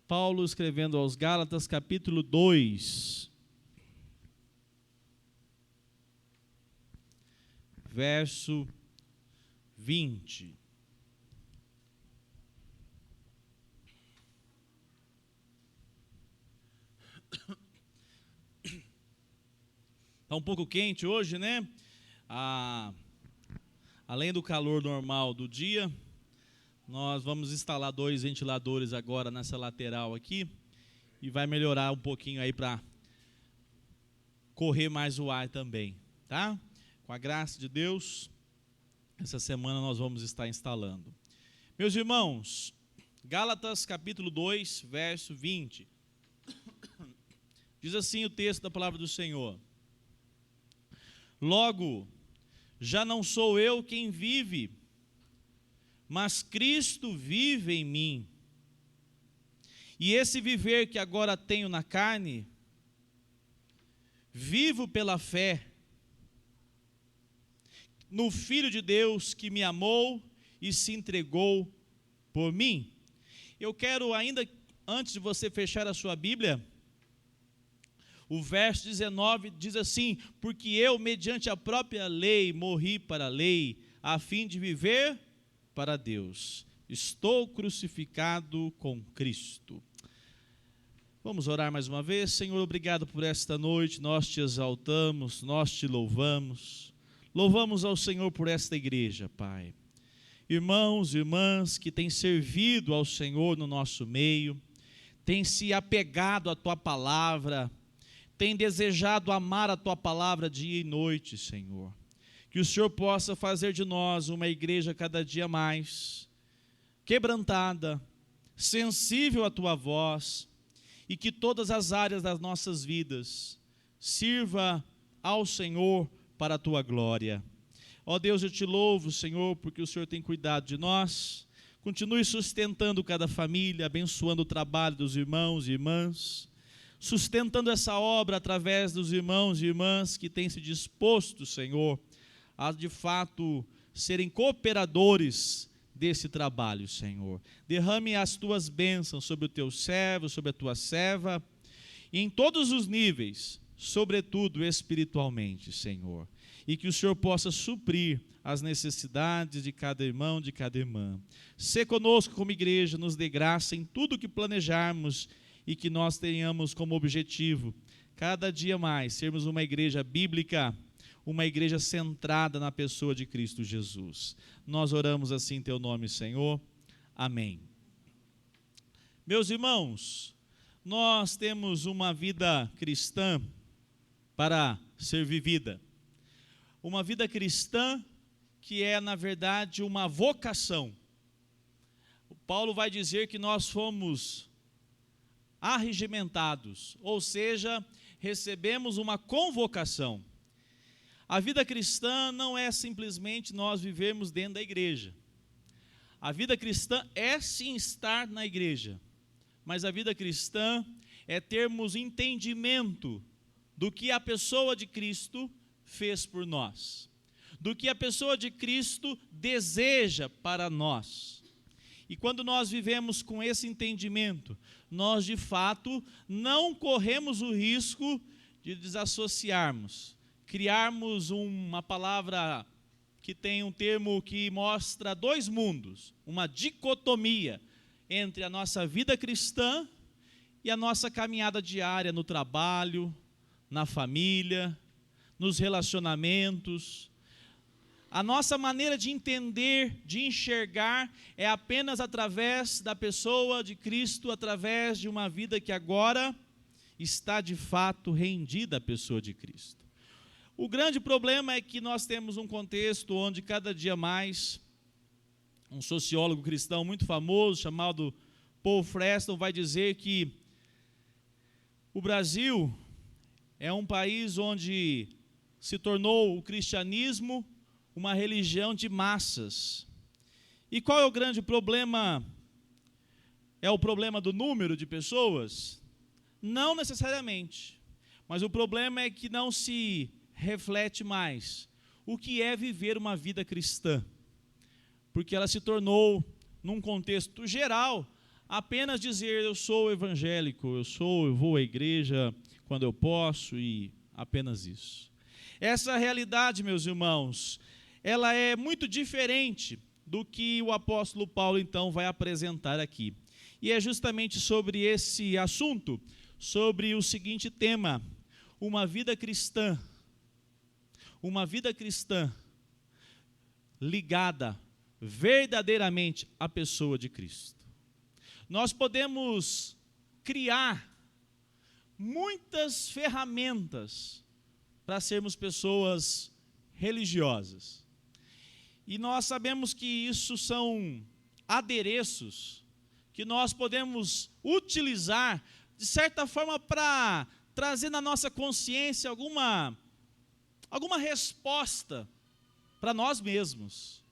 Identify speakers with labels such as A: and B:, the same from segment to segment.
A: Paulo escrevendo aos Gálatas, capítulo 2, verso 20. Está um pouco quente hoje, né? Além do calor normal do dia, nós vamos instalar 2 ventiladores agora nessa lateral aqui e vai melhorar um pouquinho aí para correr mais o ar também, tá? Com a graça de Deus, essa semana nós vamos estar instalando. Meus irmãos, Gálatas capítulo 2, verso 20. Diz assim o texto da palavra do Senhor: Logo, já não sou eu quem vive, mas Cristo vive em mim. E esse viver que agora tenho na carne, vivo pela fé no Filho de Deus que me amou e se entregou por mim. Eu quero ainda, antes de você fechar a sua Bíblia, o verso 19 diz assim: porque eu, mediante a própria lei, morri para a lei, a fim de viver para Deus. Estou crucificado com Cristo. Vamos orar mais uma vez. Senhor, obrigado por esta noite, nós te exaltamos, nós te louvamos. Louvamos ao Senhor por esta igreja, Pai. Irmãos e irmãs que têm servido ao Senhor no nosso meio, têm se apegado à Tua palavra, têm desejado amar a Tua palavra dia e noite, Senhor. Que o Senhor possa fazer de nós uma igreja cada dia mais quebrantada, sensível à Tua voz, e que todas as áreas das nossas vidas sirva ao Senhor para a Tua glória. Ó Deus, eu te louvo, Senhor, porque o Senhor tem cuidado de nós. Continue sustentando cada família, abençoando o trabalho dos irmãos e irmãs, sustentando essa obra através dos irmãos e irmãs que têm se disposto, Senhor, a de fato serem cooperadores desse trabalho, Senhor. Derrame as Tuas bênçãos sobre o Teu servo, sobre a Tua serva, e em todos os níveis, sobretudo espiritualmente, Senhor. E que o Senhor possa suprir as necessidades de cada irmão, de cada irmã. Sê conosco como igreja, nos dê graça em tudo que planejarmos e que nós tenhamos como objetivo, cada dia mais, sermos uma igreja bíblica, uma igreja centrada na pessoa de Cristo Jesus. Nós oramos assim em Teu nome, Senhor. Amém. Meus irmãos, nós temos uma vida cristã para ser vivida. Uma vida cristã que é, na verdade, uma vocação. O Paulo vai dizer que nós fomos arregimentados, ou seja, recebemos uma convocação. A vida cristã não é simplesmente nós vivermos dentro da igreja. A vida cristã é sim estar na igreja, mas a vida cristã é termos entendimento do que a pessoa de Cristo fez por nós, do que a pessoa de Cristo deseja para nós. E quando nós vivemos com esse entendimento, nós de fato não corremos o risco de desassociarmos, criarmos uma palavra que tem um termo que mostra 2 mundos, uma dicotomia entre a nossa vida cristã e a nossa caminhada diária no trabalho, na família, nos relacionamentos. A nossa maneira de entender, de enxergar, é apenas através da pessoa de Cristo, através de uma vida que agora está de fato rendida à pessoa de Cristo. O grande problema é que nós temos um contexto onde cada dia mais, um sociólogo cristão muito famoso, chamado Paul Freston, vai dizer que o Brasil é um país onde se tornou o cristianismo uma religião de massas. E qual é o grande problema? É o problema do número de pessoas? Não necessariamente. Mas o problema é que não se reflete mais o que é viver uma vida cristã. Porque ela se tornou, num contexto geral, apenas dizer eu sou evangélico, eu vou à igreja quando eu posso e apenas isso. Essa realidade, meus irmãos, ela é muito diferente do que o apóstolo Paulo então vai apresentar aqui. E é justamente sobre esse assunto, sobre o seguinte tema: uma vida cristã ligada verdadeiramente à pessoa de Cristo. Nós podemos criar muitas ferramentas para sermos pessoas religiosas. E nós sabemos que isso são adereços que nós podemos utilizar, de certa forma, para trazer na nossa consciência alguma resposta para nós mesmos.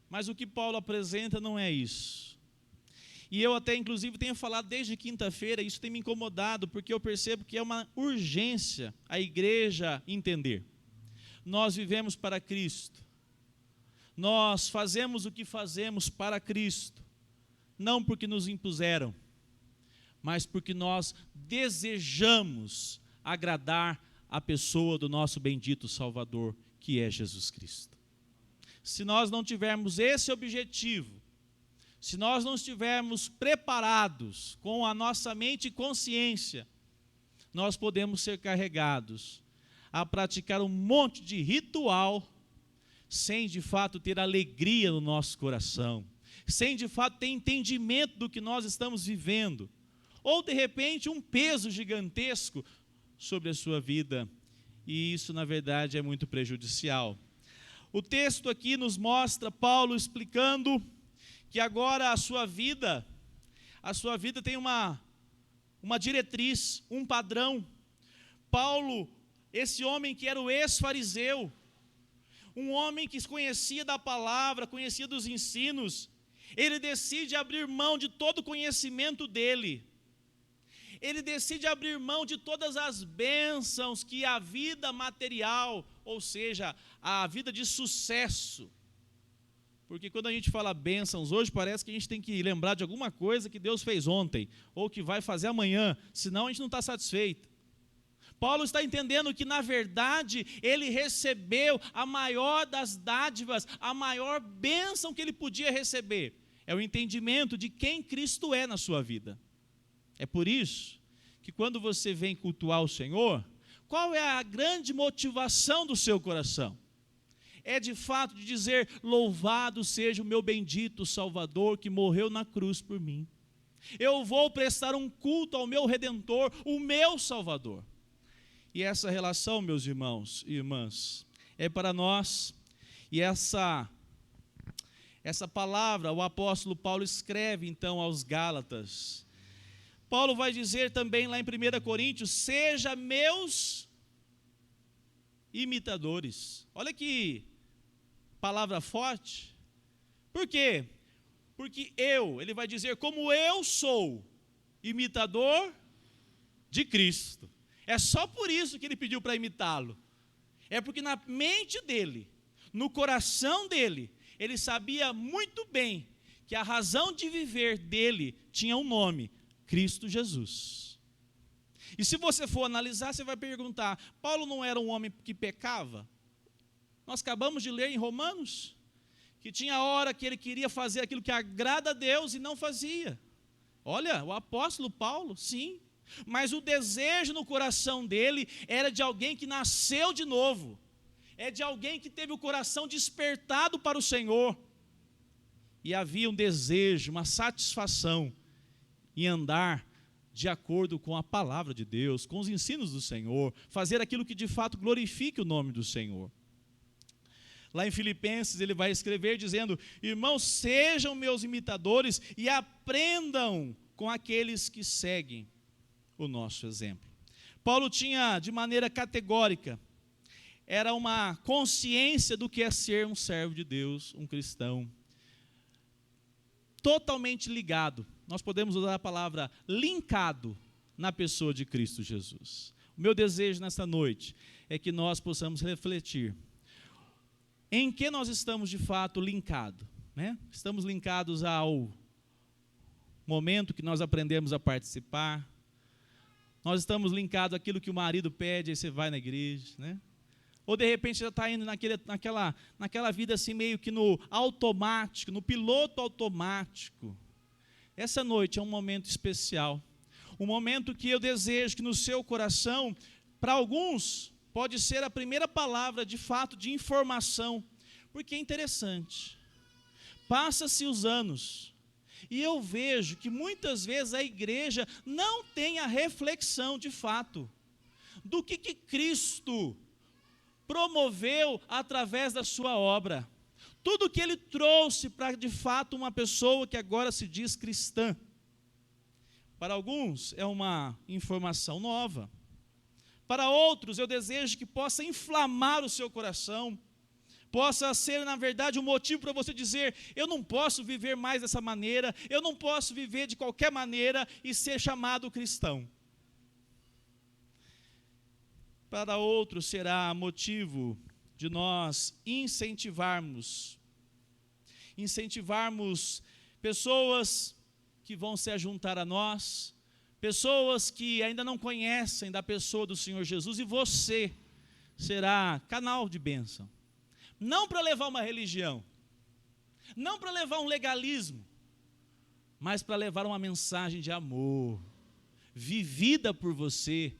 A: Mas o que Paulo apresenta não é isso. E eu até, inclusive, tenho falado desde quinta-feira, isso tem me incomodado, porque eu percebo que é uma urgência a igreja entender. Nós vivemos para Cristo. Nós fazemos o que fazemos para Cristo. Não porque nos impuseram, mas porque nós desejamos agradar a pessoa do nosso bendito Salvador, que é Jesus Cristo. Se nós não tivermos esse objetivo, se nós não estivermos preparados com a nossa mente e consciência, nós podemos ser carregados a praticar um monte de ritual, sem de fato ter alegria no nosso coração, sem de fato ter entendimento do que nós estamos vivendo, ou de repente um peso gigantesco sobre a sua vida, e isso na verdade é muito prejudicial. O texto aqui nos mostra Paulo explicando que agora a sua vida tem uma diretriz, um padrão. Paulo, esse homem que era o ex-fariseu, um homem que conhecia da palavra, conhecia dos ensinos, ele decide abrir mão de todo o conhecimento dele. Ele decide abrir mão de todas as bênçãos que a vida material, ou seja, a vida de sucesso. Porque quando a gente fala bênçãos hoje, parece que a gente tem que lembrar de alguma coisa que Deus fez ontem, ou que vai fazer amanhã, senão a gente não está satisfeito. Paulo está entendendo que, na verdade, ele recebeu a maior das dádivas, a maior bênção que ele podia receber. É o entendimento de quem Cristo é na sua vida. É por isso que quando você vem cultuar o Senhor, qual é a grande motivação do seu coração? É de fato de dizer, louvado seja o meu bendito Salvador que morreu na cruz por mim. Eu vou prestar um culto ao meu Redentor, o meu Salvador. E essa relação, meus irmãos e irmãs, é para nós, e essa palavra o apóstolo Paulo escreve então aos Gálatas. Paulo vai dizer também lá em 1 Coríntios, seja meus imitadores. Olha que palavra forte. Por quê? Porque ele vai dizer, como eu sou imitador de Cristo. É só por isso que ele pediu para imitá-lo. É porque na mente dele, no coração dele, ele sabia muito bem que a razão de viver dele tinha um nome, Cristo Jesus. E se você for analisar, você vai perguntar, Paulo não era um homem que pecava? Nós acabamos de ler em Romanos, que tinha hora que ele queria fazer aquilo que agrada a Deus e não fazia. Olha, o apóstolo Paulo, sim, mas o desejo no coração dele era de alguém que nasceu de novo, é de alguém que teve o coração despertado para o Senhor, e havia um desejo, uma satisfação em andar de acordo com a palavra de Deus, com os ensinos do Senhor, fazer aquilo que de fato glorifique o nome do Senhor. Lá em Filipenses ele vai escrever dizendo, irmãos, sejam meus imitadores e aprendam com aqueles que seguem o nosso exemplo. Paulo tinha de maneira categórica, era uma consciência do que é ser um servo de Deus, um cristão, totalmente ligado, nós podemos usar a palavra linkado na pessoa de Cristo Jesus. O meu desejo nesta noite é que nós possamos refletir em que nós estamos de fato linkados, né? Estamos linkados ao momento que nós aprendemos a participar. Nós estamos linkados àquilo que o marido pede, aí você vai na igreja, né? Ou de repente já está indo naquela vida assim meio que no automático, no piloto automático. Essa noite é um momento especial, um momento que eu desejo que no seu coração, para alguns, pode ser a primeira palavra de fato de informação, porque é interessante. Passa-se os anos, e eu vejo que muitas vezes a igreja não tem a reflexão de fato do que Cristo promoveu através da sua obra. Tudo que ele trouxe para de fato uma pessoa que agora se diz cristã. Para alguns é uma informação nova. Para outros eu desejo que possa inflamar o seu coração, possa ser, na verdade, um motivo para você dizer: eu não posso viver mais dessa maneira, eu não posso viver de qualquer maneira e ser chamado cristão. Para outros será motivo de nós incentivarmos pessoas que vão se juntar a nós, pessoas que ainda não conhecem da pessoa do Senhor Jesus, e você será canal de bênção. Não para levar uma religião, não para levar um legalismo, mas para levar uma mensagem de amor, vivida por você,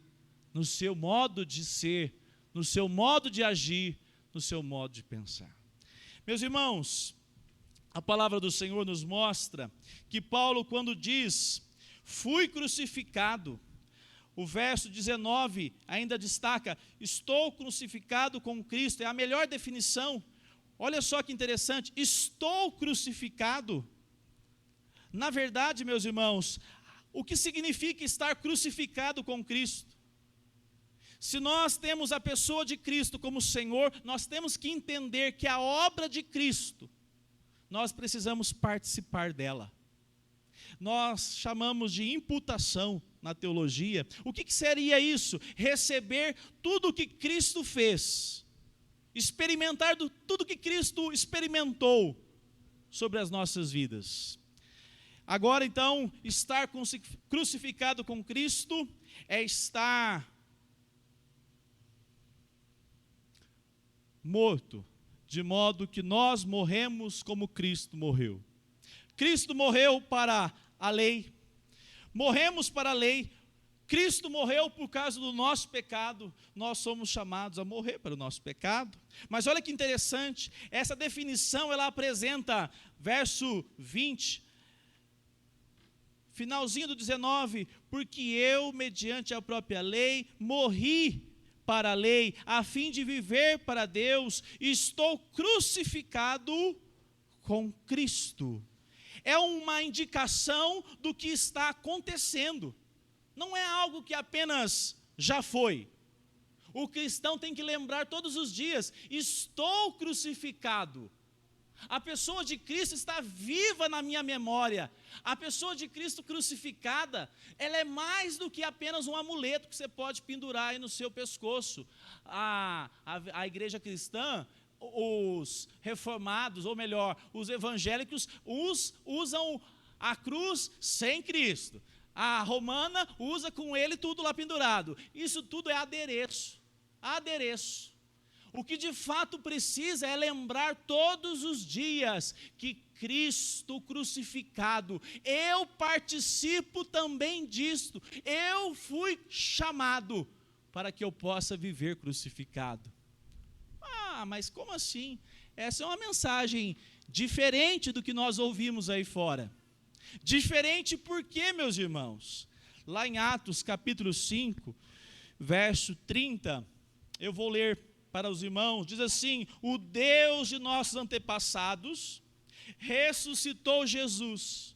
A: no seu modo de ser, no seu modo de agir, no seu modo de pensar. Meus irmãos, a palavra do Senhor nos mostra que Paulo, quando diz, fui crucificado, o verso 19 ainda destaca, estou crucificado com Cristo, é a melhor definição. Olha só que interessante, estou crucificado. Na verdade, meus irmãos, o que significa estar crucificado com Cristo? Se nós temos a pessoa de Cristo como Senhor, nós temos que entender que a obra de Cristo, nós precisamos participar dela. Nós chamamos de imputação na teologia. O que seria isso? Receber tudo o que Cristo fez, experimentar tudo que Cristo experimentou sobre as nossas vidas. Agora então, estar crucificado com Cristo é estar morto, de modo que nós morremos como Cristo morreu. Cristo morreu para a lei, morremos para a lei, Cristo morreu por causa do nosso pecado, nós somos chamados a morrer para o nosso pecado. Mas olha que interessante, essa definição ela apresenta, verso 20, finalzinho do 19, porque eu, mediante a própria lei, morri para a lei, a fim de viver para Deus, estou crucificado com Cristo. É uma indicação do que está acontecendo, não é algo que apenas já foi. O cristão tem que lembrar todos os dias, estou crucificado. A pessoa de Cristo está viva na minha memória. A pessoa de Cristo crucificada, ela é mais do que apenas um amuleto que você pode pendurar aí no seu pescoço. A igreja cristã, os reformados, ou melhor, os evangélicos, usam a cruz sem Cristo. A romana usa com ele tudo lá pendurado. Isso tudo é adereço. Adereço. O que de fato precisa é lembrar todos os dias que Cristo crucificado, eu participo também disto, eu fui chamado para que eu possa viver crucificado. Ah, mas como assim? Essa é uma mensagem diferente do que nós ouvimos aí fora. Diferente por quê, meus irmãos? Lá em Atos capítulo 5, verso 30, eu vou ler para os irmãos, diz assim, o Deus de nossos antepassados ressuscitou Jesus,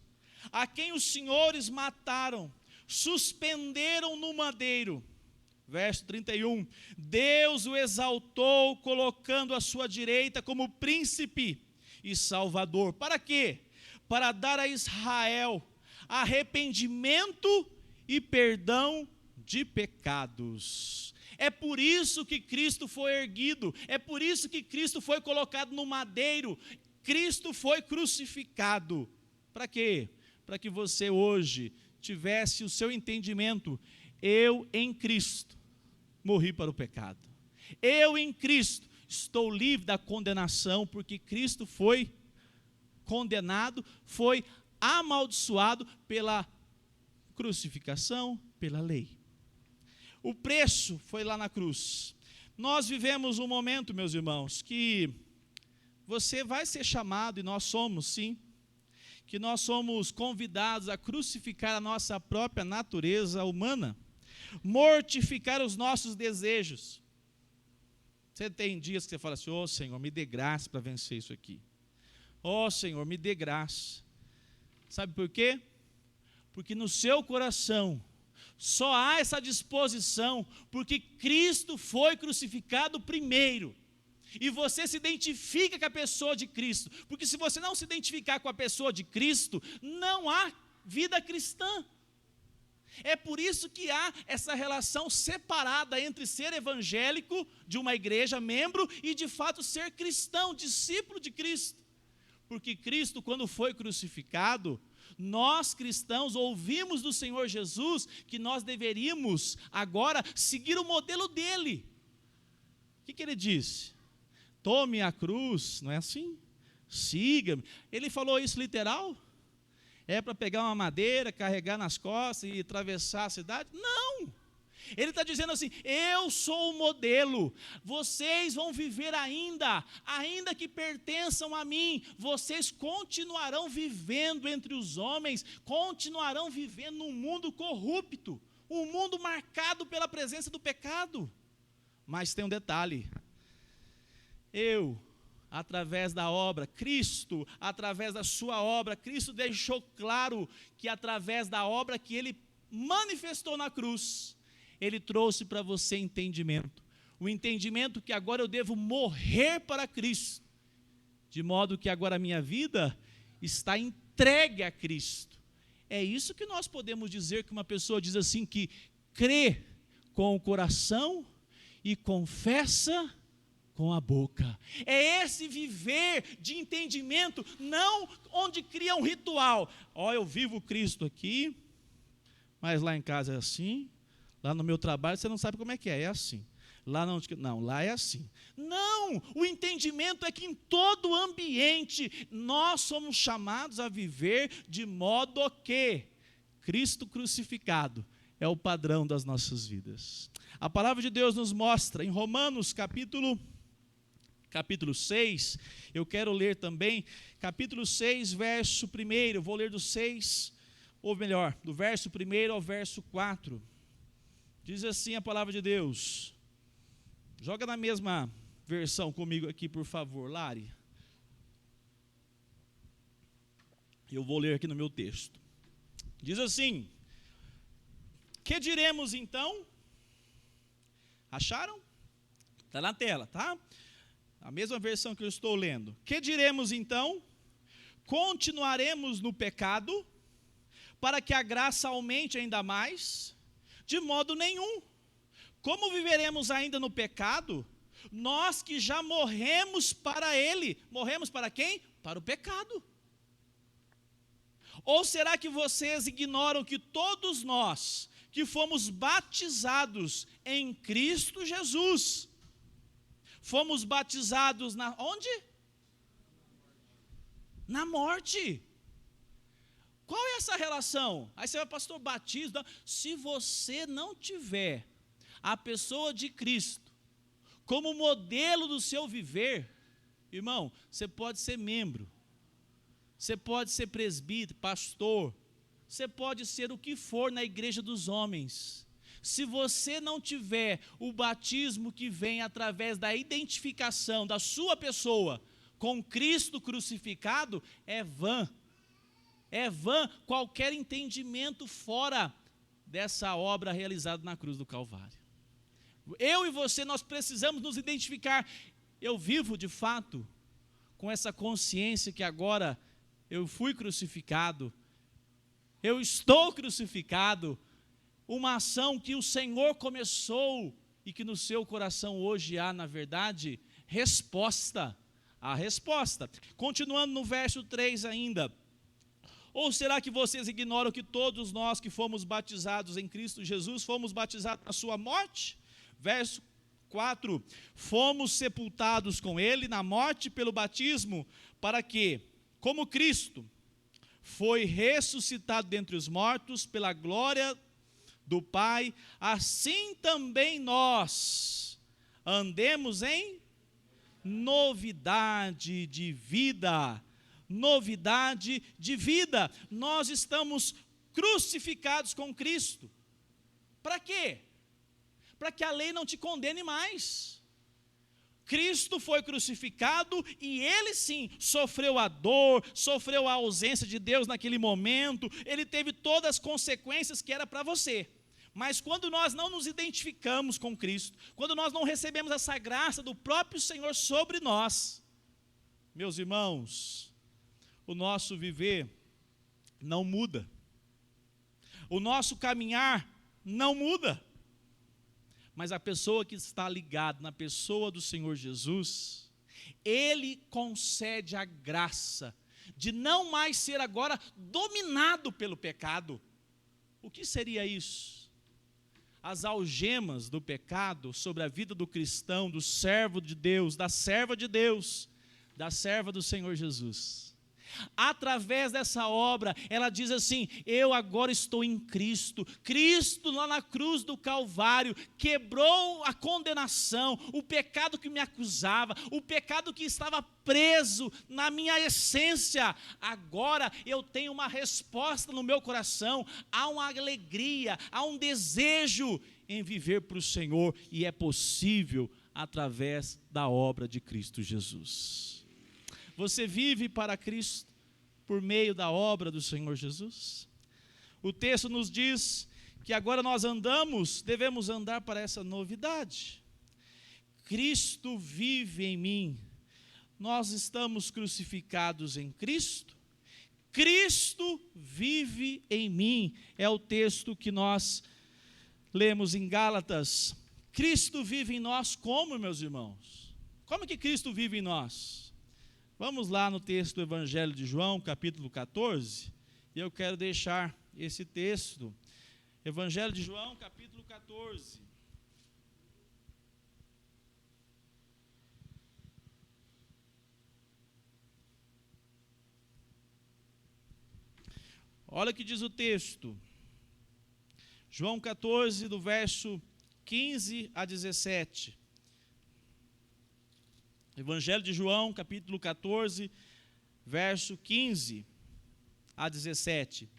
A: a quem os senhores mataram, suspenderam no madeiro. Verso 31, Deus o exaltou, colocando à sua direita como príncipe e salvador. Para quê? Para dar a Israel arrependimento e perdão de pecados. É por isso que Cristo foi erguido, é por isso que Cristo foi colocado no madeiro, Cristo foi crucificado. Para quê? para que você hoje tivesse o seu entendimento. Eu em Cristo morri para o pecado. Eu em Cristo estou livre da condenação, porque Cristo foi condenado, foi amaldiçoado pela crucificação, pela lei. O preço foi lá na cruz. Nós vivemos um momento, meus irmãos, que você vai ser chamado, e nós somos, sim, que nós somos convidados a crucificar a nossa própria natureza humana, mortificar os nossos desejos. Você tem dias que você fala assim: ô Senhor, me dê graça para vencer isso aqui. Ó Senhor, me dê graça. Sabe por quê? Porque no seu coração só há essa disposição, porque Cristo foi crucificado primeiro. E você se identifica com a pessoa de Cristo, porque se você não se identificar com a pessoa de Cristo, não há vida cristã. É por isso que há essa relação separada entre ser evangélico de uma igreja, membro, e de fato ser cristão, discípulo de Cristo. Porque Cristo, quando foi crucificado, nós cristãos ouvimos do Senhor Jesus que nós deveríamos agora seguir o modelo dele. O que ele disse? Tome a cruz, não é assim? Siga-me. Ele falou isso literal? É para pegar uma madeira, carregar nas costas e atravessar a cidade? Não! Ele está dizendo assim: eu sou o modelo, vocês vão viver ainda que pertençam a mim, vocês continuarão vivendo entre os homens, continuarão vivendo num mundo corrupto, um mundo marcado pela presença do pecado. Mas tem um detalhe: através da obra, Cristo, através da sua obra, Cristo deixou claro que através da obra que Ele manifestou na cruz, Ele trouxe para você entendimento, o entendimento que agora eu devo morrer para Cristo, de modo que agora a minha vida está entregue a Cristo. É isso que nós podemos dizer que uma pessoa diz assim, que crê com o coração e confessa com a boca. É esse viver de entendimento, não onde cria um ritual. Eu vivo Cristo aqui, mas lá em casa é assim, lá no meu trabalho você não sabe como é que é assim. Lá lá é assim. Não, o entendimento é que em todo ambiente nós somos chamados a viver de modo que Cristo crucificado é o padrão das nossas vidas. A palavra de Deus nos mostra em Romanos capítulo 6, eu quero ler também, capítulo 6, verso 1, eu vou ler do 6, ou melhor, do verso 1 ao verso 4, diz assim a palavra de Deus, joga na mesma versão comigo aqui, por favor, Lari, eu vou ler aqui no meu texto, diz assim: que diremos então? Acharam? Está na tela, tá? A mesma versão que eu estou lendo. Que diremos então? Continuaremos no pecado, para que a graça aumente ainda mais? De modo nenhum. Como viveremos ainda no pecado, nós que já morremos para ele? Morremos para quem? Para o pecado. Ou será que vocês ignoram que todos nós, que fomos batizados em Cristo Jesus, fomos batizados onde? Na morte. Qual é essa relação? Aí você vai, pastor, batismo. Se você não tiver a pessoa de Cristo como modelo do seu viver, irmão, você pode ser membro, você pode ser presbítero, pastor, você pode ser o que for na igreja dos homens. Se você não tiver o batismo que vem através da identificação da sua pessoa com Cristo crucificado, é vã qualquer entendimento fora dessa obra realizada na cruz do Calvário. Eu e você, nós precisamos nos identificar. Eu vivo de fato com essa consciência que agora eu fui crucificado, eu estou crucificado, uma ação que o Senhor começou e que no seu coração hoje há, na verdade, resposta. A resposta. Continuando no verso 3 ainda. Ou será que vocês ignoram que todos nós que fomos batizados em Cristo Jesus, fomos batizados na sua morte? Verso 4, fomos sepultados com ele na morte pelo batismo, para que, como Cristo foi ressuscitado dentre os mortos pela glória do Pai, assim também nós andemos em novidade de vida. Novidade de vida. Nós estamos crucificados com Cristo. Para quê? Para que a lei não te condene mais. Cristo foi crucificado e ele sim sofreu a dor, sofreu a ausência de Deus naquele momento, ele teve todas as consequências que era para você. Mas quando nós não nos identificamos com Cristo, quando nós não recebemos essa graça do próprio Senhor sobre nós, meus irmãos, o nosso viver não muda, o nosso caminhar não muda. Mas a pessoa que está ligada na pessoa do Senhor Jesus, Ele concede a graça de não mais ser agora dominado pelo pecado. O que seria isso? As algemas do pecado sobre a vida do cristão, do servo de Deus, da serva de Deus, da serva do Senhor Jesus. Através dessa obra, ela diz assim: eu agora estou em Cristo. Cristo lá na cruz do Calvário quebrou a condenação, o pecado que me acusava, o pecado que estava preso na minha essência. Agora eu tenho uma resposta no meu coração, há uma alegria, há um desejo em viver para o Senhor, e é possível através da obra de Cristo Jesus. Você vive para Cristo por meio da obra do Senhor Jesus? O texto nos diz que agora nós devemos andar para essa novidade. Cristo vive em mim. Nós estamos crucificados em Cristo. Cristo vive em mim. É o texto que nós lemos em Gálatas. Cristo vive em nós como, meus irmãos? Como que Cristo vive em nós? Vamos lá no texto do Evangelho de João, capítulo 14, e eu quero deixar esse texto, Evangelho de João, capítulo 14. Olha o que diz o texto, João 14, do verso 15 a 17. Evangelho de João, capítulo 14, verso 15 a 17.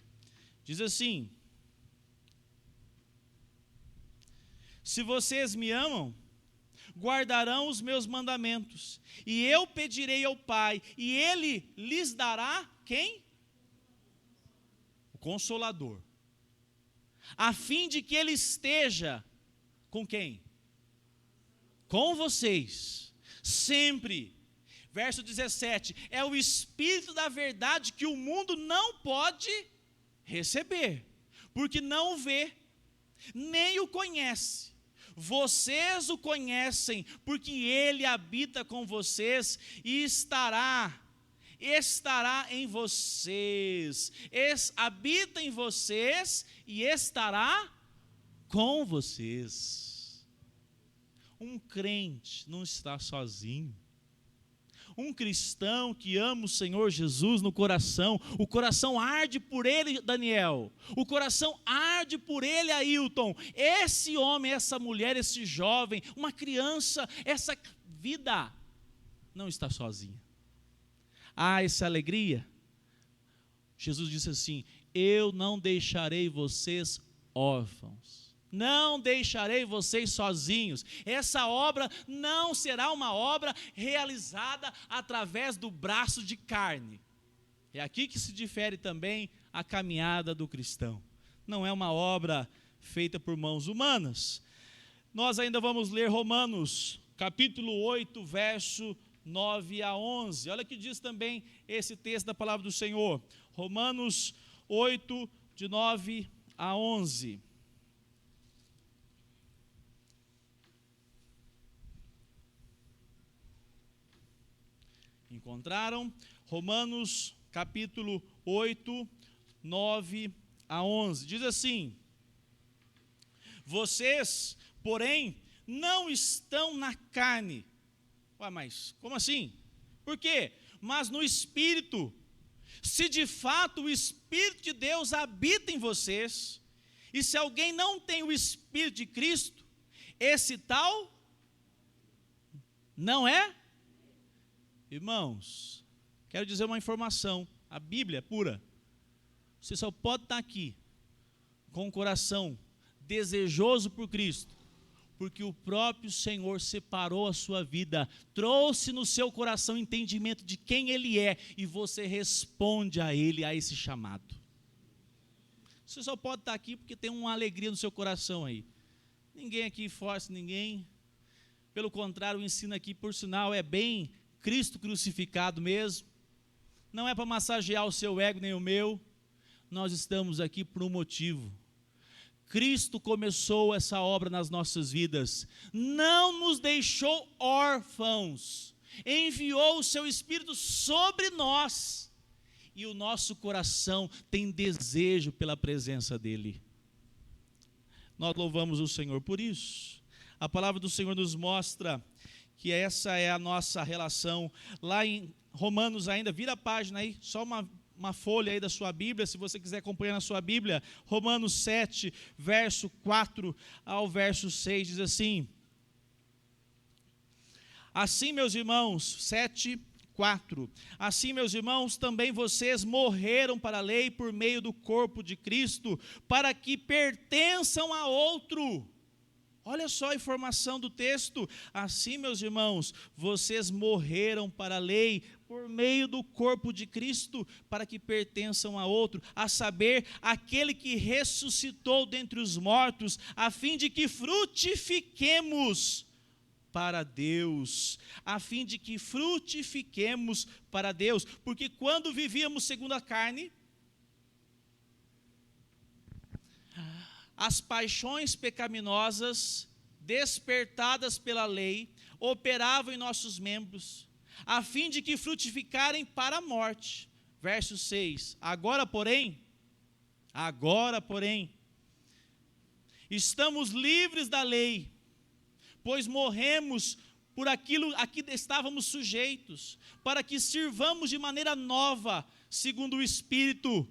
A: Diz assim: se vocês me amam, guardarão os meus mandamentos, e eu pedirei ao Pai, e Ele lhes dará quem? O Consolador, a fim de que Ele esteja com quem? Com vocês. Sempre. Verso 17, é o Espírito da verdade que o mundo não pode receber, porque não o vê, nem o conhece. Vocês o conhecem, porque Ele habita com vocês e estará em vocês. Habita em vocês e estará com vocês. Um crente não está sozinho. Um cristão que ama o Senhor Jesus no coração, o coração arde por ele, Daniel. O coração arde por ele, Ailton. Esse homem, essa mulher, esse jovem, uma criança, essa vida não está sozinha. Ah, essa alegria. Jesus disse assim: eu não deixarei vocês órfãos. Não deixarei vocês sozinhos. Essa obra não será uma obra realizada através do braço de carne. É aqui que se difere também a caminhada do cristão. Não é uma obra feita por mãos humanas. Nós ainda vamos ler Romanos, capítulo 8, verso 9 a 11. Olha o que diz também esse texto da palavra do Senhor. Romanos 8, de 9 a 11. Encontraram? Romanos capítulo 8, 9 a 11. Diz assim: vocês, porém, não estão na carne. Ué, mas como assim? Por quê? Mas no Espírito. Se de fato o Espírito de Deus habita em vocês, e se alguém não tem o Espírito de Cristo, esse tal não é? Irmãos, quero dizer uma informação, a Bíblia é pura. Você só pode estar aqui com o coração desejoso por Cristo, porque o próprio Senhor separou a sua vida, trouxe no seu coração entendimento de quem Ele é, e você responde a Ele, a esse chamado. Você só pode estar aqui porque tem uma alegria no seu coração aí. Ninguém aqui força ninguém, pelo contrário, o ensino aqui, por sinal, é bem Cristo crucificado mesmo, não é para massagear o seu ego nem o meu. Nós estamos aqui por um motivo. Cristo começou essa obra nas nossas vidas, não nos deixou órfãos, enviou o seu Espírito sobre nós, e o nosso coração tem desejo pela presença dEle. Nós louvamos o Senhor por isso. A palavra do Senhor nos mostra que essa é a nossa relação. Lá em Romanos ainda, vira a página aí, só uma folha aí da sua Bíblia, se você quiser acompanhar na sua Bíblia, Romanos 7, verso 4 ao verso 6, diz assim: assim, meus irmãos, 7, 4, assim, meus irmãos, também vocês morreram para a lei por meio do corpo de Cristo, para que pertençam a outro. Olha só a informação do texto. Assim, meus irmãos, vocês morreram para a lei por meio do corpo de Cristo, para que pertençam a outro, a saber, aquele que ressuscitou dentre os mortos, a fim de que frutifiquemos para Deus, a fim de que frutifiquemos para Deus, porque quando vivíamos segundo a carne, as paixões pecaminosas, despertadas pela lei, operavam em nossos membros, a fim de que frutificarem para a morte. Verso 6, agora porém, estamos livres da lei, pois morremos por aquilo a que estávamos sujeitos, para que sirvamos de maneira nova, segundo o Espírito,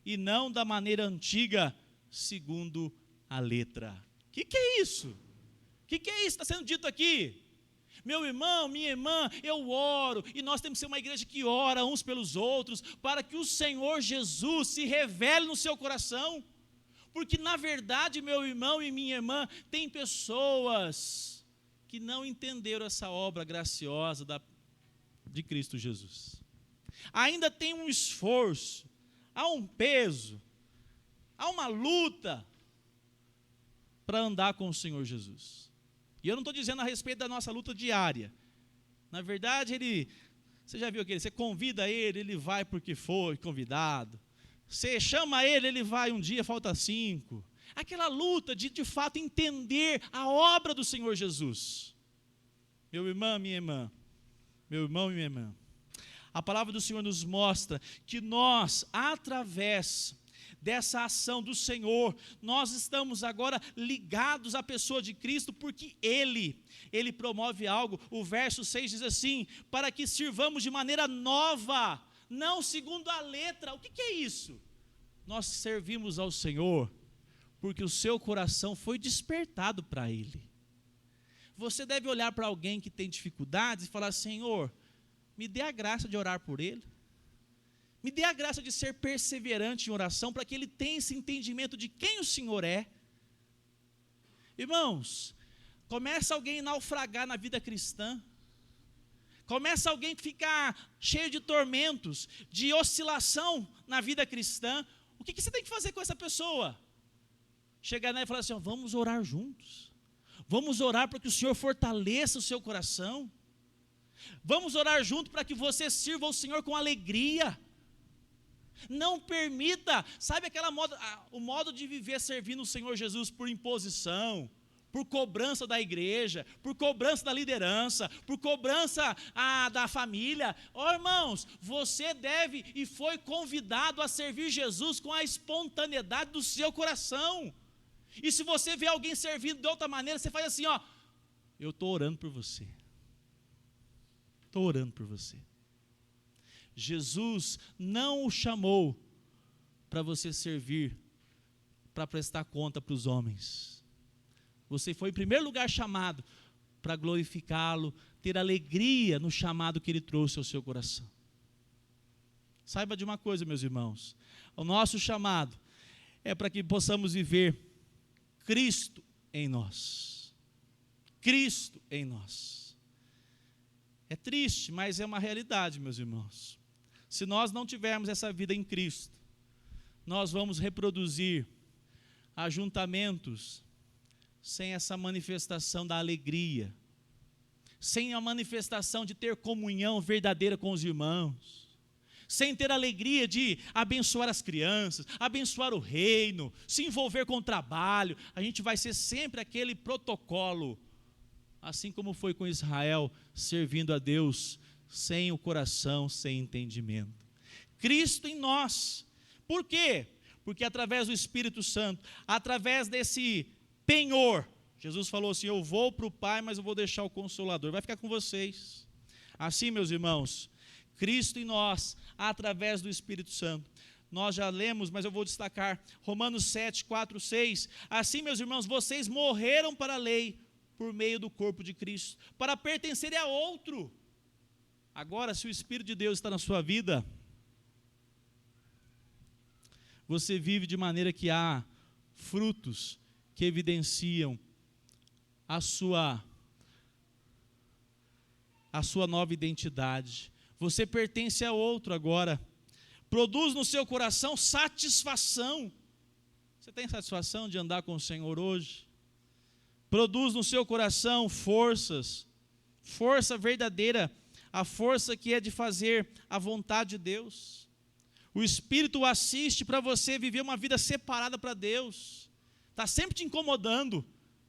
A: e não da maneira antiga, segundo a letra. O que é isso? O que é isso que está sendo dito aqui? Meu irmão, minha irmã, eu oro, e nós temos que ser uma igreja que ora uns pelos outros, para que o Senhor Jesus se revele no seu coração, porque na verdade, meu irmão e minha irmã, tem pessoas que não entenderam essa obra graciosa de Cristo Jesus. Ainda tem um esforço, há um peso, há uma luta para andar com o Senhor Jesus. E eu não estou dizendo a respeito da nossa luta diária. Na verdade, você já viu aquele, você convida ele vai porque foi convidado. Você chama ele vai um dia, falta 5. Aquela luta de fato entender a obra do Senhor Jesus. Meu irmão, minha irmã, meu irmão e minha irmã, a palavra do Senhor nos mostra que nós, através dessa ação do Senhor, nós estamos agora ligados à pessoa de Cristo, porque Ele promove algo. O verso 6 diz assim: para que sirvamos de maneira nova, não segundo a letra. O que é isso? Nós servimos ao Senhor porque o seu coração foi despertado para Ele. Você deve olhar para alguém que tem dificuldades e falar: Senhor, me dê a graça de orar por ele, me dê a graça de ser perseverante em oração, para que ele tenha esse entendimento de quem o Senhor é. Irmãos, começa alguém a naufragar na vida cristã, começa alguém a ficar cheio de tormentos, de oscilação na vida cristã. O que você tem que fazer com essa pessoa? Chegar nela e falar assim: vamos orar juntos, vamos orar para que o Senhor fortaleça o seu coração, vamos orar junto para que você sirva ao Senhor com alegria. Não permita, sabe o modo de viver servindo o Senhor Jesus por imposição, por cobrança da igreja, por cobrança da liderança, por cobrança da família. Irmãos, você deve e foi convidado a servir Jesus com a espontaneidade do seu coração. E se você vê alguém servindo de outra maneira, você faz assim, eu estou orando por você. Estou orando por você. Jesus não o chamou para você servir, para prestar conta para os homens. Você foi em primeiro lugar chamado para glorificá-lo, ter alegria no chamado que ele trouxe ao seu coração. Saiba de uma coisa, meus irmãos, o nosso chamado é para que possamos viver Cristo em nós. Cristo em nós. É triste, mas é uma realidade, meus irmãos. Se nós não tivermos essa vida em Cristo, nós vamos reproduzir ajuntamentos sem essa manifestação da alegria, sem a manifestação de ter comunhão verdadeira com os irmãos, sem ter alegria de abençoar as crianças, abençoar o reino, se envolver com o trabalho. A gente vai ser sempre aquele protocolo, assim como foi com Israel, servindo a Deus sem o coração, sem entendimento. Cristo em nós. Por quê? Porque através do Espírito Santo, através desse penhor, Jesus falou assim, eu vou para o Pai, mas eu vou deixar o Consolador, vai ficar com vocês. Assim, meus irmãos, Cristo em nós, através do Espírito Santo. Nós já lemos, mas eu vou destacar, Romanos 7, 4, 6. Assim, meus irmãos, vocês morreram para a lei, por meio do corpo de Cristo, para pertencerem a outro. Agora, se o Espírito de Deus está na sua vida, você vive de maneira que há frutos que evidenciam a sua nova identidade. Você pertence a outro agora. Produz no seu coração satisfação. Você tem satisfação de andar com o Senhor hoje? Produz no seu coração força verdadeira, a força que é de fazer a vontade de Deus. O Espírito assiste para você viver uma vida separada para Deus. Está sempre te incomodando.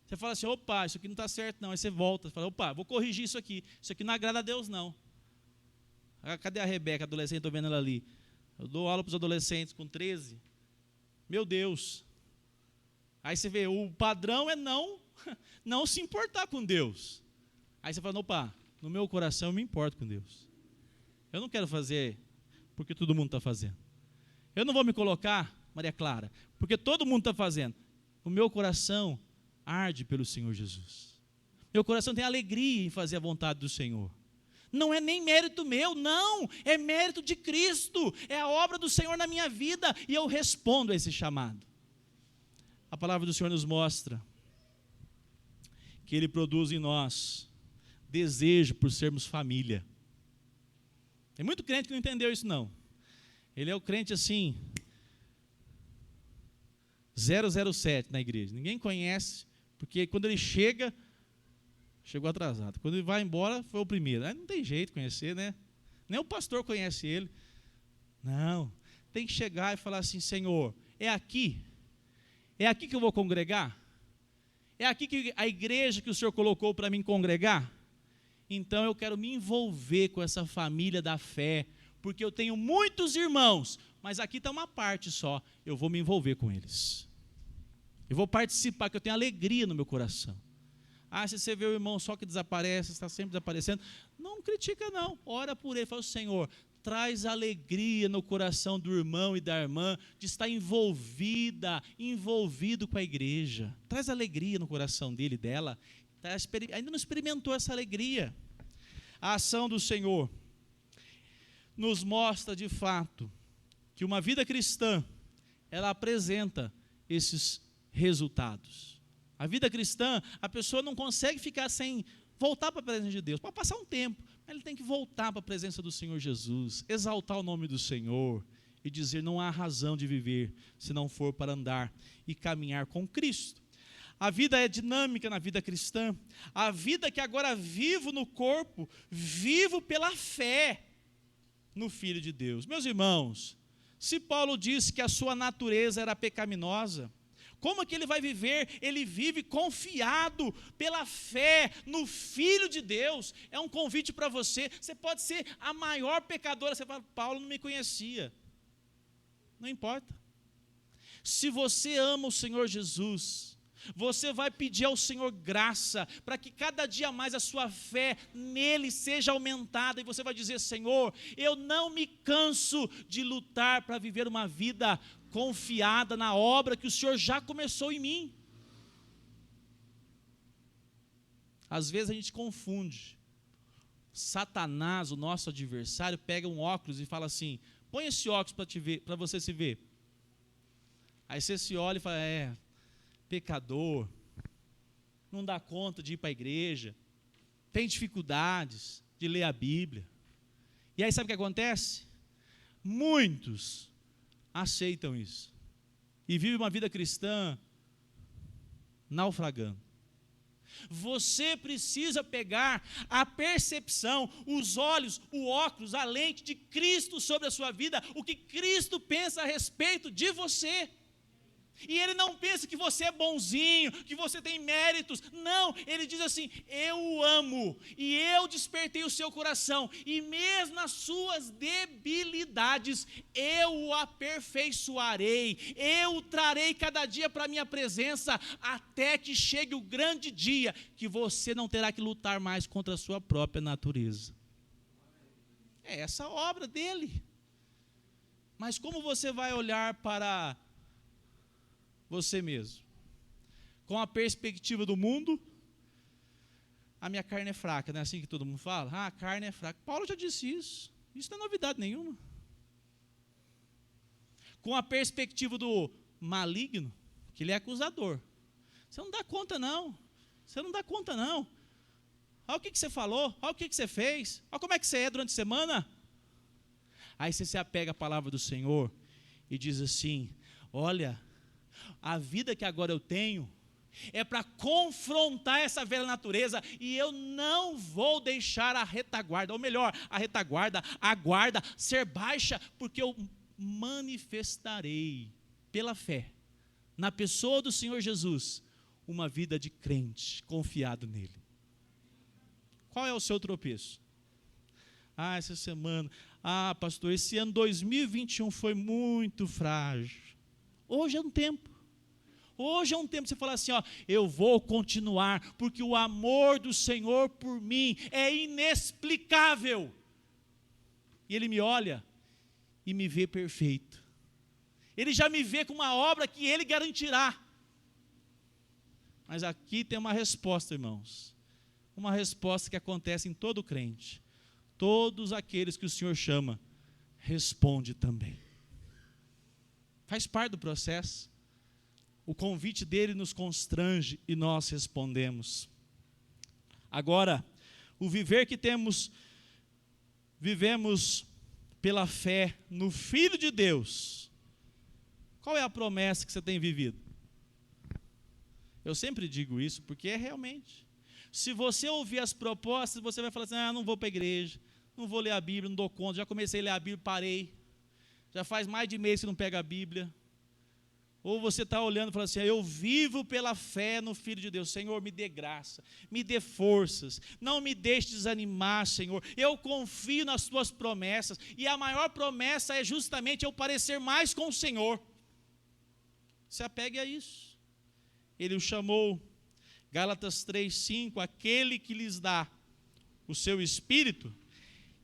A: Você fala assim, opa, isso aqui não está certo não. Aí você volta, fala, opa, vou corrigir isso aqui não agrada a Deus não. Cadê a Rebeca, adolescente, estou vendo ela ali. Eu dou aula para os adolescentes com 13. Meu Deus. Aí você vê, o padrão é não se importar com Deus. Aí você fala, opa, no meu coração eu me importo com Deus. Eu não quero fazer porque todo mundo está fazendo. Eu não vou me colocar, Maria Clara, porque todo mundo está fazendo. O meu coração arde pelo Senhor Jesus. Meu coração tem alegria em fazer a vontade do Senhor. Não é nem mérito meu, não, é mérito de Cristo, é a obra do Senhor na minha vida, e eu respondo a esse chamado. A palavra do Senhor nos mostra que Ele produz em nós desejo por sermos família. Tem muito crente que não entendeu isso não. Ele é o crente assim, 007 na igreja, ninguém conhece, porque quando ele chegou atrasado, quando ele vai embora foi o primeiro, aí não tem jeito de conhecer, né? Nem o pastor conhece ele. Não, tem que chegar e falar assim, Senhor, é aqui que eu vou congregar? É aqui que a igreja que o Senhor colocou para mim congregar? Então eu quero me envolver com essa família da fé, porque eu tenho muitos irmãos, mas aqui está uma parte só, eu vou me envolver com eles. Eu vou participar, que eu tenho alegria no meu coração. Se você vê o irmão só que desaparece, está sempre desaparecendo, não critica não, ora por ele, fala, Senhor, traz alegria no coração do irmão e da irmã, de estar envolvido com a igreja, traz alegria no coração dele e dela, ainda não experimentou essa alegria. A ação do Senhor nos mostra de fato, que uma vida cristã, ela apresenta esses resultados. A vida cristã, a pessoa não consegue ficar sem voltar para a presença de Deus, pode passar um tempo, mas ele tem que voltar para a presença do Senhor Jesus, exaltar o nome do Senhor e dizer, não há razão de viver se não for para andar e caminhar com Cristo. A vida é dinâmica na vida cristã, a vida que agora vivo no corpo, vivo pela fé no Filho de Deus. Meus irmãos, se Paulo disse que a sua natureza era pecaminosa, Como é que ele vai viver? Ele vive confiado pela fé no Filho de Deus. É um convite para você. Você pode ser a maior pecadora. Você fala, Paulo não me conhecia. Não importa. Se você ama o Senhor Jesus, você vai pedir ao Senhor graça para que cada dia mais a sua fé nele seja aumentada. E você vai dizer, Senhor, eu não me canso de lutar para viver uma vida confiada na obra que o Senhor já começou em mim. Às vezes a gente confunde. Satanás, o nosso adversário, pega um óculos e fala assim, põe esse óculos para você se ver. Aí você se olha e fala, pecador, não dá conta de ir para a igreja, tem dificuldades de ler a Bíblia. E aí sabe o que acontece? Muitos aceitam isso e vivem uma vida cristã naufragando. Você precisa pegar a percepção, os olhos, o óculos, a lente de Cristo sobre a sua vida, o que Cristo pensa a respeito de você. E ele não pensa que você é bonzinho, que você tem méritos. Não, ele diz assim, eu o amo, e eu despertei o seu coração, e mesmo nas suas debilidades, eu o aperfeiçoarei, eu o trarei cada dia para a minha presença, até que chegue o grande dia, que você não terá que lutar mais contra a sua própria natureza. É essa a obra dele. Mas como você vai olhar para você mesmo? Com a perspectiva do mundo, a minha carne é fraca, não é assim que todo mundo fala? A carne é fraca. Paulo já disse isso. Isso não é novidade nenhuma. Com a perspectiva do maligno, que ele é acusador. Você não dá conta não. Você não dá conta não. Olha o que você falou, olha o que você fez, olha como é que você é durante a semana. Aí você se apega à palavra do Senhor e diz assim, olha, a vida que agora eu tenho é para confrontar essa velha natureza, e eu não vou deixar a retaguarda, ou melhor, a guarda ser baixa, porque eu manifestarei pela fé na pessoa do Senhor Jesus uma vida de crente, confiado nele. Qual é o seu tropeço? Essa semana, pastor, esse ano 2021 foi muito frágil. Hoje é um tempo. Hoje é um tempo de você falar assim, eu vou continuar, porque o amor do Senhor por mim é inexplicável. E Ele me olha e me vê perfeito. Ele já me vê com uma obra que Ele garantirá. Mas aqui tem uma resposta, irmãos. Uma resposta que acontece em todo crente. Todos aqueles que o Senhor chama, responde também. Faz parte do processo. O convite dele nos constrange e nós respondemos. Agora, o viver que vivemos pela fé no Filho de Deus. Qual é a promessa que você tem vivido? Eu sempre digo isso porque é realmente. Se você ouvir as propostas, você vai falar assim, não vou para a igreja, não vou ler a Bíblia, não dou conta, já comecei a ler a Bíblia, parei. Já faz mais de mês que não pega a Bíblia. Ou você está olhando e fala assim, eu vivo pela fé no Filho de Deus. Senhor, me dê graça, me dê forças, não me deixe desanimar, Senhor. Eu confio nas tuas promessas, e a maior promessa é justamente eu parecer mais com o Senhor. Se apegue a isso. Ele o chamou, Gálatas 3:5, aquele que lhes dá o seu Espírito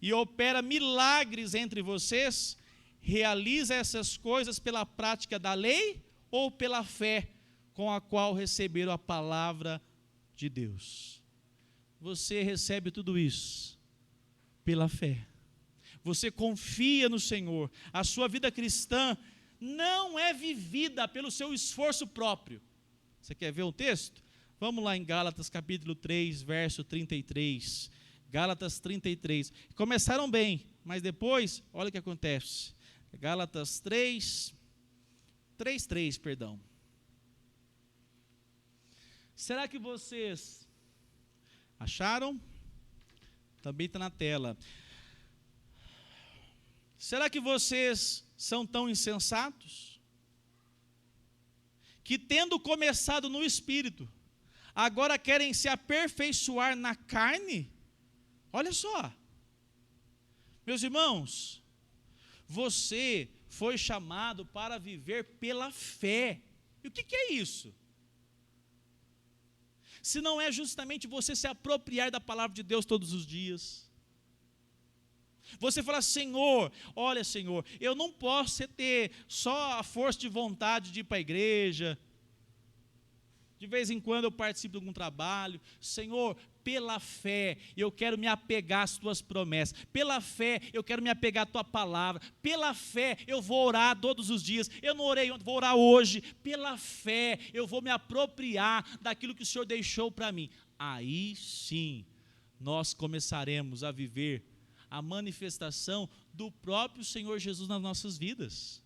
A: e opera milagres entre vocês, realiza essas coisas pela prática da lei ou pela fé com a qual receberam a palavra de Deus? Você recebe tudo isso pela fé. Você confia no Senhor. A sua vida cristã não é vivida pelo seu esforço próprio. Você quer ver o texto? Vamos lá em Gálatas capítulo 3, verso 33. Gálatas 33. Começaram bem, mas depois, olha o que acontece. Gálatas 3:3, perdão. Será que vocês acharam? Também está na tela. Será que vocês são tão insensatos que tendo começado no Espírito, agora querem se aperfeiçoar na carne? Olha só, meus irmãos, você foi chamado para viver pela fé. E o que é isso? Se não é justamente você se apropriar da palavra de Deus todos os dias. Você fala, Senhor, olha Senhor, eu não posso ter só a força de vontade de ir para a igreja. De vez em quando eu participo de algum trabalho. Senhor, pela fé, eu quero me apegar às tuas promessas. Pela fé, eu quero me apegar à tua palavra. Pela fé, eu vou orar todos os dias. Eu não orei ontem, vou orar hoje. Pela fé, eu vou me apropriar daquilo que o Senhor deixou para mim. Aí sim, nós começaremos a viver a manifestação do próprio Senhor Jesus nas nossas vidas.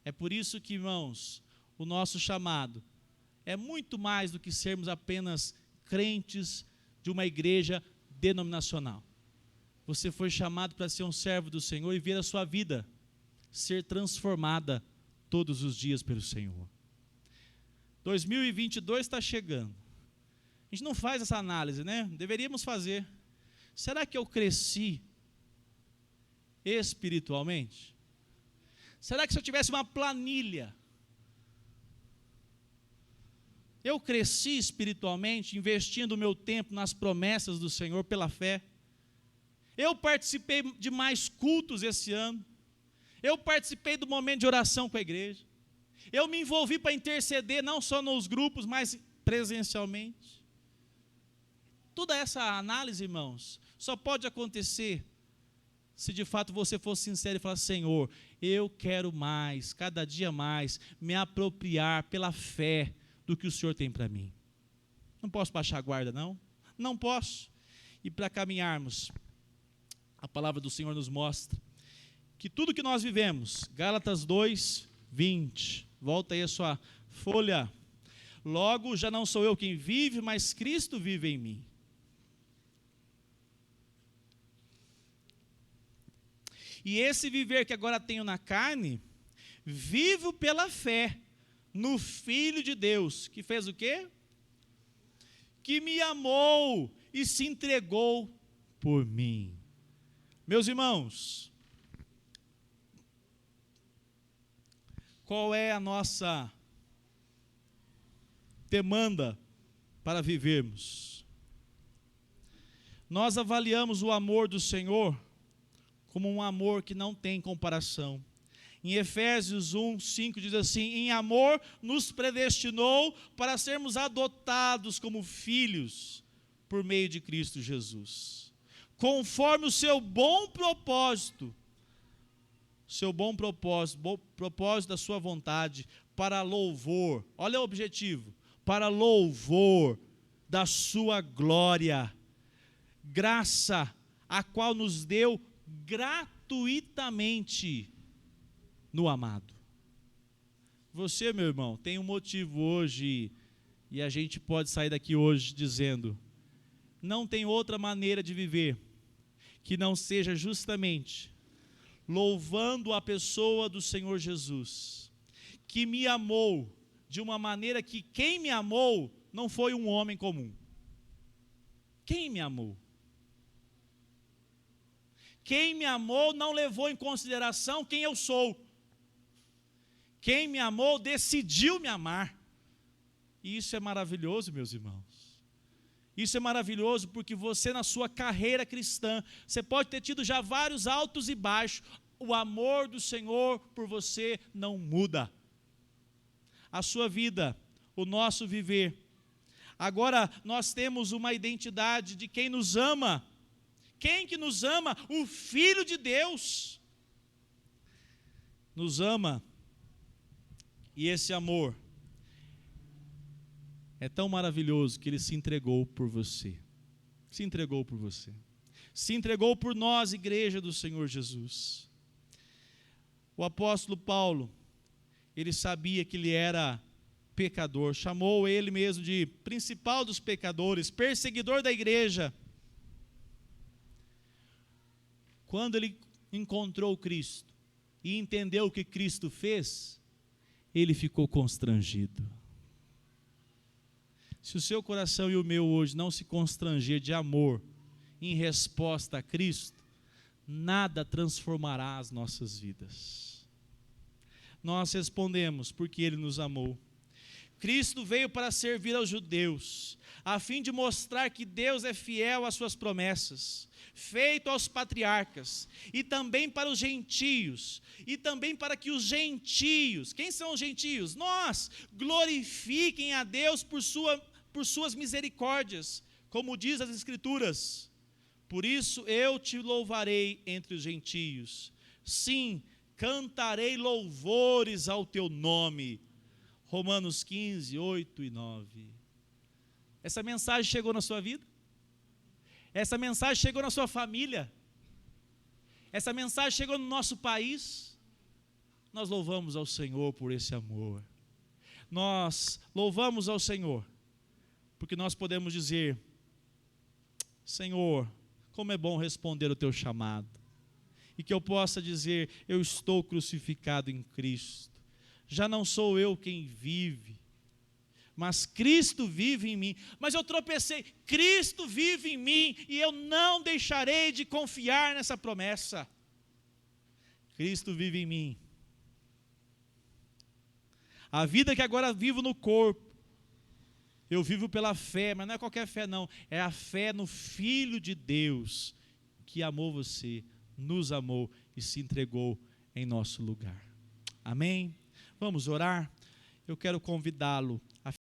A: É por isso que, irmãos, o nosso chamado é muito mais do que sermos apenas crentes de uma igreja denominacional. Você foi chamado para ser um servo do Senhor e ver a sua vida ser transformada todos os dias pelo Senhor. 2022 está chegando. A gente não faz essa análise, né? Deveríamos fazer. Será que eu cresci espiritualmente? Será que se eu tivesse uma planilha, eu cresci espiritualmente, investindo o meu tempo nas promessas do Senhor pela fé? Eu participei de mais cultos esse ano. Eu participei do momento de oração com a igreja. Eu me envolvi para interceder, não só nos grupos, mas presencialmente. Toda essa análise, irmãos, só pode acontecer se de fato você for sincero e falar, Senhor, eu quero mais, cada dia mais, me apropriar pela fé do que o Senhor tem para mim. Não posso baixar a guarda, não? Não posso. E para caminharmos, a palavra do Senhor nos mostra que tudo que nós vivemos, Gálatas 2, 20, volta aí a sua folha. Logo, já não sou eu quem vive, mas Cristo vive em mim. E esse viver que agora tenho na carne, vivo pela fé no Filho de Deus, que fez o quê? Que me amou e se entregou por mim. Meus irmãos, qual é a nossa demanda para vivermos? Nós avaliamos o amor do Senhor como um amor que não tem comparação. Em Efésios 1, 5 diz assim, em amor nos predestinou para sermos adotados como filhos por meio de Cristo Jesus, conforme o seu bom propósito da sua vontade, para louvor, olha o objetivo, para louvor da sua glória, graça, a qual nos deu gratuitamente no amado. Você, meu irmão, tem um motivo hoje, e a gente pode sair daqui hoje dizendo, não tem outra maneira de viver, que não seja justamente louvando a pessoa do Senhor Jesus, que me amou de uma maneira que quem me amou não foi um homem comum. Quem me amou? Quem me amou não levou em consideração quem eu sou. Quem me amou decidiu me amar. E isso é maravilhoso, meus irmãos. Isso é maravilhoso porque você, na sua carreira cristã, você pode ter tido já vários altos e baixos. O amor do Senhor por você não muda. A sua vida, o nosso viver. Agora nós temos uma identidade de quem nos ama. Quem que nos ama? O Filho de Deus nos ama. E esse amor é tão maravilhoso que Ele se entregou por você. Se entregou por você. Se entregou por nós, igreja do Senhor Jesus. O apóstolo Paulo, ele sabia que ele era pecador. Chamou ele mesmo de principal dos pecadores, perseguidor da igreja. Quando ele encontrou Cristo e entendeu o que Cristo fez, ele ficou constrangido. Se o seu coração e o meu hoje não se constranger de amor em resposta a Cristo, nada transformará as nossas vidas. Nós respondemos porque Ele nos amou. Cristo veio para servir aos judeus, a fim de mostrar que Deus é fiel às suas promessas, feito aos patriarcas, e também para os gentios, e também para que os gentios, quem são os gentios? Nós, glorifiquem a Deus por suas misericórdias, como diz as Escrituras. Por isso eu te louvarei entre os gentios, sim, cantarei louvores ao teu nome. Romanos 15, 8 e 9. Essa mensagem chegou na sua vida? Essa mensagem chegou na sua família? Essa mensagem chegou no nosso país? Nós louvamos ao Senhor por esse amor. Nós louvamos ao Senhor, porque nós podemos dizer: Senhor, como é bom responder o teu chamado. E que eu possa dizer: eu estou crucificado em Cristo. Já não sou eu quem vive, mas Cristo vive em mim. Mas eu tropecei, Cristo vive em mim, e eu não deixarei de confiar nessa promessa. Cristo vive em mim. A vida que agora vivo no corpo, eu vivo pela fé, mas não é qualquer fé não, é a fé no Filho de Deus, que amou você, nos amou e se entregou em nosso lugar. Amém? Vamos orar? Eu quero convidá-lo